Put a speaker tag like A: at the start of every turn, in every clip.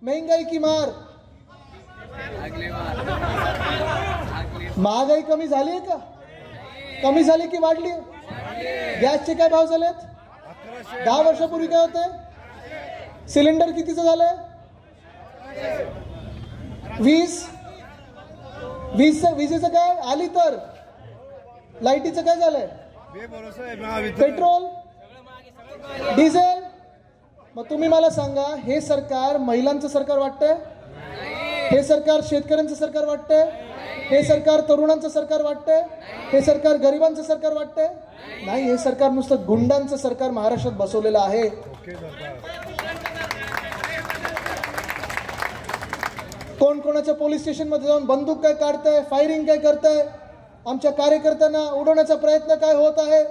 A: महंगाई की मार. महागाई कमी झाली आहे का? कमी झाली की वाढली? गॅसचे काय भाव झालेत? 10 वर्षापूर्वी काय होते? सिलेंडर कितीचं झालंय? 20चं काय आली तर लाईटीचं काय झालंय? Petrol, diesel. मग तुम्ही मला सांगा, हे सरकार महिलांचं सरकार वाटतंय? हे सरकार शेतकऱ्यांचं सरकार वाटतंय? हे सरकार तरुणांचं सरकार वाटतंय? हे सरकार गरिबांचं सरकार वाटतंय? नाही, हे सरकार नुसतं गुंडांचं सरकार महाराष्ट्रात बसवलेलं आहे. कोण कोणाच्या पोलीस स्टेशनमध्ये जाऊन बंदूक काय काढतंय, फायरिंग काय करतंय, आमच्या कार्यकर्त्यांना उडवण्याचा प्रयत्न काय होत आहे,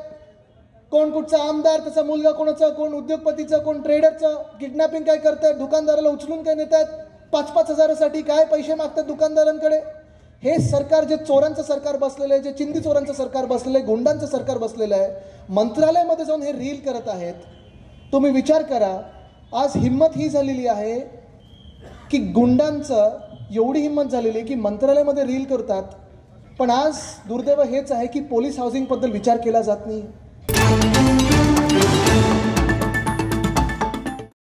A: कोण कुठचा आमदार, त्याचा मुलगा कोणाचा, कोण उद्योगपतीचं, कोण ट्रेडरचं किडनॅपिंग काय करतायत, दुकानदाराला उचलून काय नेत आहेत, 5-5 हजारासाठी काय पैसे मागतात दुकानदारांकडे. हे सरकार जे चोरांचं सरकार बसलेलं आहे, जे चिंदी चोरांचं सरकार बसलेलं आहे, गुंडांचं सरकार बसलेलं आहे, मंत्रालयामध्ये जाऊन हे रील करत आहेत. तुम्ही विचार करा, आज हिंमत ही झालेली आहे की गुंडांचं एवढी हिंमत झालेली आहे की मंत्रालयामध्ये रील करतात. पण आज दुर्दैव हेच आहे की पोलीस हाऊसिंग बद्दल विचार केला जात नाही.